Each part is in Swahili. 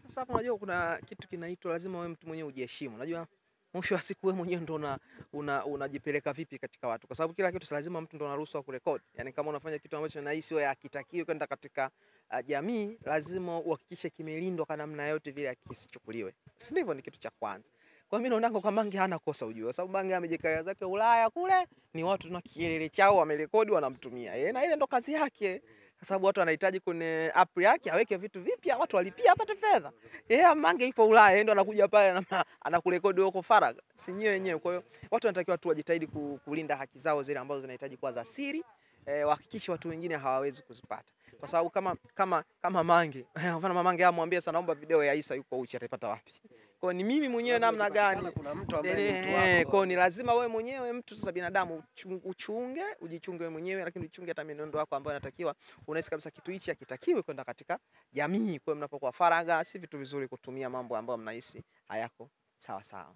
Sasa hapa unajua kuna kitu kinaitwa lazima wewe mtu mwenyewe ujiheshimu. Unajua mwisho wa siku wewe mwenyewe ndo unajipeleka vipi katika watu. Kwa sababu kila kitu si lazima mtu ndo anaruhusiwa kurekodi. Yaani kama unafanya kitu ambacho nahisi wewe hakitakiwi kwenda katika jamii, lazima uhakikishe kimelindwa kwa namna yote vile kisichukuliwe. Si ndivyo? Ni kitu cha kwanza. Kwa mimi naona kwa Mange hana kosa ujue. Kwa sababu Mange amejikalia zake Ulaya kule, ni watu na kielele chao wamerekodi wanamtumia. Na ile ndo kazi yake. Kwa sababu watu wanahitaji kwenye app yake aweke vitu vipya, watu walipia apate fedha. Mange ipo Ulaya, yeye ndo anakuja pale na anakurekodi huko faragha. Si nyewe wenyewe. Kwa hiyo watu wanatakiwa tu wajitahidi kulinda haki zao zile ambazo zinahitaji kuwa za siri, wahakikishe watu wengine hawawezi kuzipata. Kwa sababu kama Mange, mfano Mange amwambie sana naomba video ya Issa yuko uchi, atapata wapi? Kwa ni mimi mwenyewe namna gani? Kuna mtu ambaye ni mtu wako. Kwa ni lazima wewe mwenyewe mtu sasa binadamu ujichunge wewe mwenyewe, lakini uchunge hata mienendo yako ambayo inatakiwa. Unahisi kabisa kitu hichi hakitakiwi kwenda katika jamii. Kwa mnapokuwa faragha, si vitu vizuri kutumia mambo ambayo mnahisi hayako sawa sawa.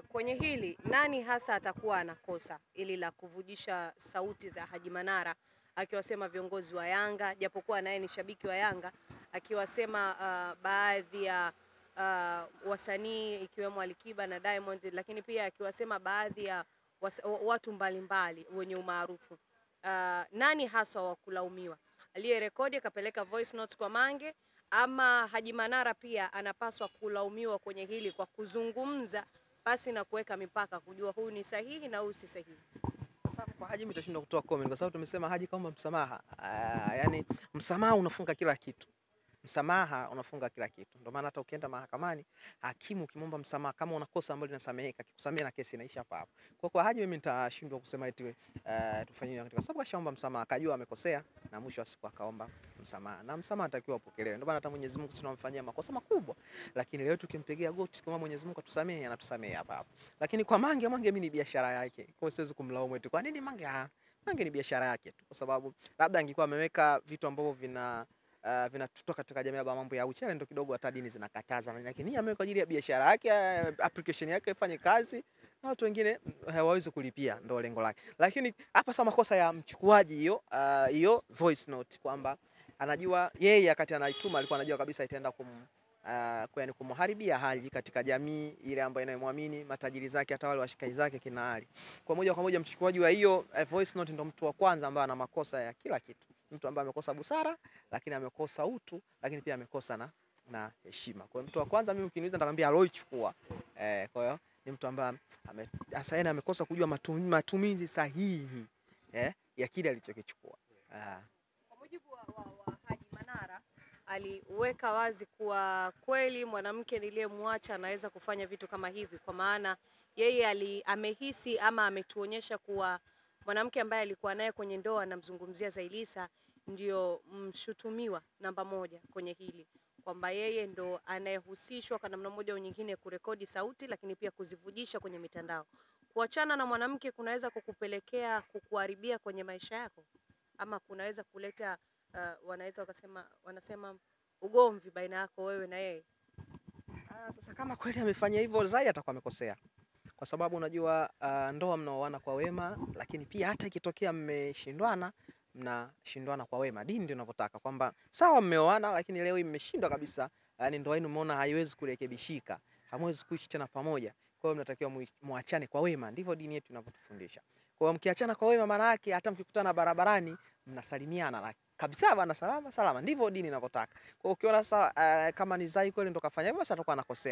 Kwenye hili nani hasa atakuwa anakosa ili la kuvujisha sauti za Haji Manara akiwasema viongozi wa Yanga, japokuwa naye ni shabiki wa Yanga, akiwasema baadhi ya wasanii ikiwemo Alikiba na Diamond, lakini pia akiwasema baadhi ya watu mbalimbali wenye umaarufu. Nani hasa wa kulaumiwa? Aliyerekodi akapeleka voice note kwa Mange, ama Haji Manara pia anapaswa kulaumiwa kwenye hili kwa kuzungumza basi na kuweka mipaka, kujua huyu ni sahihi na huyu si sahihi? Sasa kwa Haji mimi nitashindwa kutoa comment kwa sababu tumesema Haji kama msamaha. Yani msamaha unafunga kila kitu. Msamaha unafunga kila kitu. Ndio maana hata ukienda mahakamani, hakimu ukimwomba msamaha kama unakosa ambalo linasameheka, akikusamea na kesi inaisha hapo hapo. Kwa Haji mimi nitashindwa kusema eti tufanyie katika sababu kashaomba msamaha, akajua amekosea na mwisho wa siku akaomba msamaha. Na msamaha atakiwa upokelewe. Ndio maana hata Mwenyezi Mungu tunamfanyia makosa makubwa. Lakini leo tukimpigia goti kama Mwenyezi Mungu atusamehe, anatusamehe hapa hapo. Lakini kwa Mange mimi ni biashara yake. Kwa hiyo siwezi kumlaumu eti kwa nini Mange ni biashara yake tu. Kwa sababu labda angekuwa ameweka vitu ambavyo vinatutoka katika jamii ya mambo ya uchele ndio kidogo hata dini zinakataza, lakini yeye ameweka kwa ajili ya biashara yake, application yake ifanye kazi na watu wengine hawawezi kulipia, ndio lengo lake. Lakini hapa sasa makosa ya mchukuaji hiyo voice note, kwamba anajua yeye wakati anaituma alikuwa anajua kabisa itaenda kumharibia hali katika jamii ile ambayo inayomwamini, matajiri zake, hata wale washikaji zake kina hali. Kwa moja mchukuaji wa hiyo voice note ndio mtu wa kwanza ambaye ana makosa ya kila kitu. Mtu ambaye amekosa busara, lakini amekosa utu, lakini pia amekosa na heshima. Kwa hiyo mtu wa kwanza mimi ukiniuliza nitakwambia aloichukua. Kwa hiyo ni mtu ambaye amekosa kujua matumizi sahihi ya kile alichokichukua. Kwa mujibu wa Haji Manara, aliweka wazi kuwa kweli mwanamke niliyemwacha anaweza kufanya vitu kama hivi, kwa maana yeye amehisi ama ametuonyesha kuwa mwanamke ambaye alikuwa naye kwenye ndoa, anamzungumzia Zailisa, ndio mshutumiwa namba moja kwenye hili, kwamba yeye ndo anayehusishwa kwa namna moja au nyingine kurekodi sauti, lakini pia kuzivujisha kwenye mitandao. Kuachana na mwanamke kunaweza kukupelekea kukuharibia kwenye maisha yako, ama kunaweza kuleta wanasema ugomvi baina yako wewe na yeye. Sasa kama kweli amefanya hivyo, Zai atakuwa amekosea. Kwa sababu unajua ndoa mnaoana kwa wema, lakini pia hata ikitokea mmeshindwana, mnashindwana kwa wema. Dini ndio inavyotaka kwamba sawa mmeoana, lakini leo mmeshindwa kabisa, yani ndoa yenu umeona haiwezi kurekebishika, hamwezi kuishi tena pamoja. Kwa hiyo mnatakiwa muachane kwa wema, ndivyo dini yetu inavyotufundisha. Kwa hiyo mkiachana kwa wema, maana yake hata mkikutana barabarani mnasalimiana kabisa, bana salama, ndivyo dini inavyotaka. Kwa hiyo ukiona sasa kama ni Zai kweli ndo kafanya hivyo, basi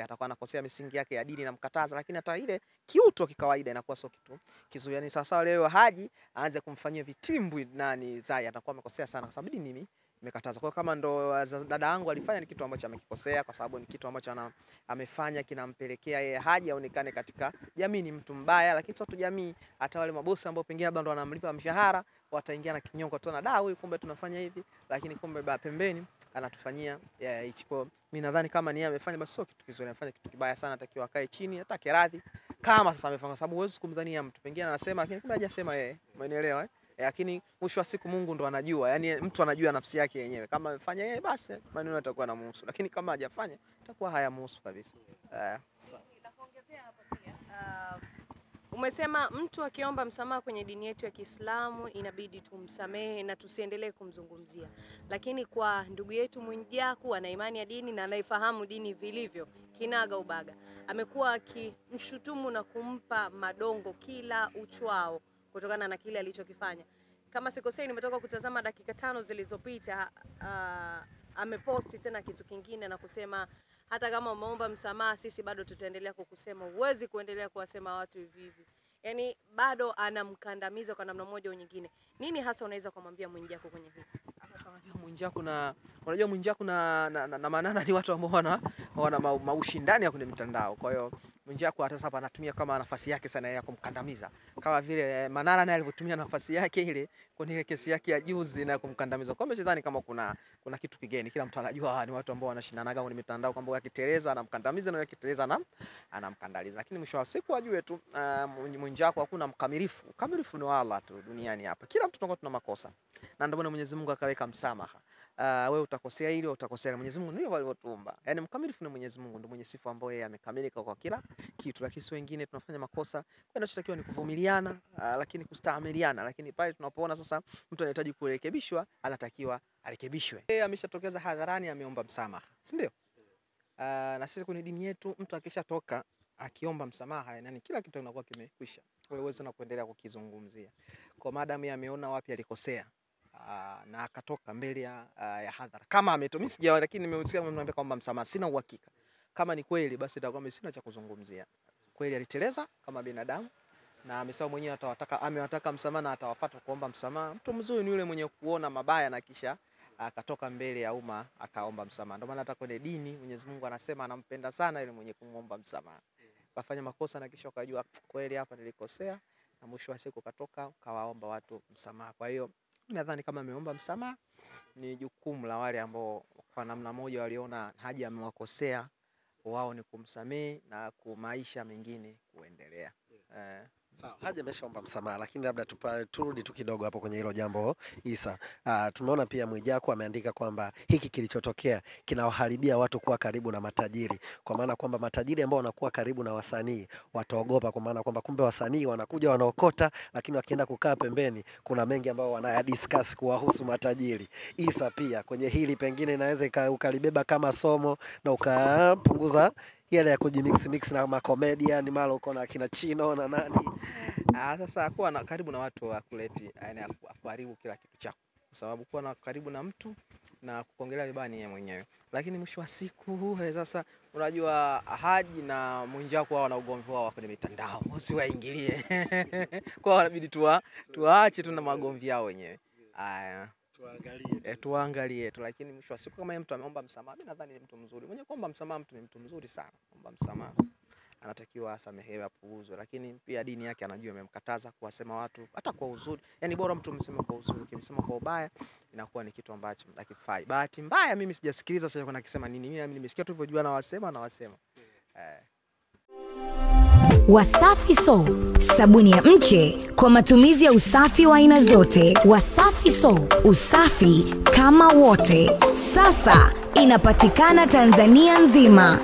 atakuwa anakosea misingi yake ya dini na mkataza, lakini hata ile kiuto kikawaida inakuwa sio kitu kizuri. Yani sasa leo Haji aanze kumfanyia vitimbwi nani Zai, atakuwa amekosea sana, kwa sababu dini imekataza. Kwa kama ndo dada yangu alifanya, ni kitu ambacho amekikosea, kwa sababu ni kitu ambacho amefanya kinampelekea yeye Haji aonekane katika jamii ni mtu mbaya, lakini sio tu jamii, hata wale mabosi ambao pengine labda ndo wanamlipa mshahara wataingia na kinyongo tena, huyu kumbe tunafanya hivi, lakini kumbe pembeni anatufanyia hichi. Kwa mimi nadhani kama ni yeye amefanya, basi sio kitu kizuri, amefanya kitu kibaya sana, atakiwa akae chini atake radhi kama sasa amefanya, sababu huwezi kumdhania mtu pengine anasema lakini kumbe hajasema yeye, umeelewa lakini mwisho wa siku Mungu ndo anajua, yani mtu anajua nafsi yake yenyewe. Kama amefanya yeye, basi maneno yatakuwa yanamhusu, lakini kama hajafanya itakuwa hayamhusu kabisa. La kuongezea hapa pia, Umesema mtu akiomba msamaha kwenye dini yetu ya Kiislamu inabidi tumsamehe na tusiendelee kumzungumzia. Lakini kwa ndugu yetu Mwijaku ana imani ya dini na anaifahamu dini vilivyo, kinaga ubaga, amekuwa akimshutumu na kumpa madongo kila uchwao kutokana na kile alichokifanya. Kama sikosei, nimetoka kutazama dakika 5 zilizopita, ameposti tena kitu kingine na kusema hata kama umeomba msamaha sisi bado tutaendelea kukusema, huwezi kuendelea kuwasema watu hivi hivi. Yaani bado anamkandamiza kwa namna moja au nyingine. Nini hasa unaweza kumwambia Mwijaku kwenye hili? Mwijaku unajua Mwijaku na Manara ni watu ambao wana maushindani kwenye mitandao. Kwa hiyo Mwijaku hata sasa anatumia kama nafasi yake sana ya kumkandamiza. Kama vile Manara naye alivyotumia nafasi yake ile kwenye ile kesi yake ya juzi na kumkandamiza. Kwa hiyo sidhani kama kuna kitu kigeni. Kila mtu anajua ni watu ambao wanashindanaga kwenye mitandao kwamba yakiteleza anamkandamiza na yakiteleza anamkandaliza. Lakini mwisho wa siku ajue tu Mwijaku hakuna mkamilifu. Ukamilifu ni wa Allah tu duniani hapa. Kila mtu tunakuwa tuna makosa. Na ndio maana Mwenyezi Mungu akaweka msamaha. Wewe utakosea hili, utakosea. Mwenyezi Mungu ndiye alivyotuumba. Yaani mkamilifu ni Mwenyezi Mungu, ndio mwenye sifa ambayo yeye amekamilika kwa kila kitu. Lakini wengine tunafanya makosa, kwa tunachotakiwa ni kuvumiliana, lakini kustahimiliana. Lakini pale tunapoona sasa mtu anahitaji kurekebishwa, anatakiwa arekebishwe. Yeye ameshatokeza hadharani, ameomba msamaha, si ndio? Na sisi kwenye dini yetu mtu akishatoka akiomba msamaha, yani kila kitu kinakuwa kimekwisha. Wewe uweze na kuendelea kukizungumzia. Kwa madam ameona wapi alikosea, na akatoka mbele ya hadhara. Kama ametumia sijawa, lakini nimemsikia mnaniambia kwamba msamaha, sina uhakika. Kama ni kweli basi itakuwa mimi sina cha kuzungumzia. Kweli aliteleza kama binadamu na amesema mwenyewe amewataka msamaha na atawafuata kuomba msamaha. Mtu mzuri ni yule mwenye kuona mabaya na kisha akatoka mbele ya umma akaomba msamaha. Ndio maana hata kwenye dini Mwenyezi Mungu anasema anampenda sana yule mwenye kumuomba msamaha. Kafanya makosa na kisha ukajua kweli hapa nilikosea, na mwisho wa siku katoka kawaomba watu msamaha. Kwa hiyo nadhani kama ameomba msamaha ni jukumu la wale ambao kwa namna moja waliona Haji amewakosea, wao ni kumsamehe na maisha mengine kuendelea. Sawa, Haji ameshaomba msamaha, lakini labda turudi tu kidogo hapo kwenye hilo jambo Isa. Tumeona pia Mwijaku ameandika kwamba hiki kilichotokea kinawaharibia watu kuwa karibu na matajiri, kwa maana kwamba matajiri ambao wanakuwa karibu na wasanii wataogopa, kwa maana kwamba kumbe wasanii wanakuja wanaokota, lakini wakienda kukaa pembeni kuna mengi ambao wanayadiscuss kuwahusu matajiri. Isa, pia kwenye hili pengine inaweza ukalibeba kama somo na ukapunguza yale ya kujimix na makomedian mara uko na kina Chino na nani. Sasa kuwa na karibu na watu wa kuleti aina kuharibu kila kitu chako, kwa sababu kuwa na karibu na mtu na kuongelea vibaya ni yeye mwenyewe. Lakini mwisho wa siku sasa unajua Haji na Mwijaku wao wana ugomvi wao kwenye mitandao, usiwaingilie. Kwa inabidi tuache tu na magomvi yao wenyewe. Tuangalie tu, lakini mwisho wa siku kama mtu ameomba msamaha, mimi nadhani ni mtu mzuri. Mwenye kuomba msamaha mtu ni mtu mzuri sana. Kuomba msamaha anatakiwa asamehewe, apuuzwe, lakini pia dini yake anajua imemkataza kuwasema watu hata kwa uzuri. Yaani bora mtu mseme kwa uzuri, ukimsema kwa ubaya inakuwa ni kitu ambacho hakifai. Bahati mbaya mimi sijasikiliza sasa kuna akisema nini. Mimi nimesikia tu hivyo jua na wasema. Wasafi Soap, sabuni ya mche kwa matumizi ya usafi wa aina zote. Wasafi Soap, usafi kama wote. Sasa inapatikana Tanzania nzima.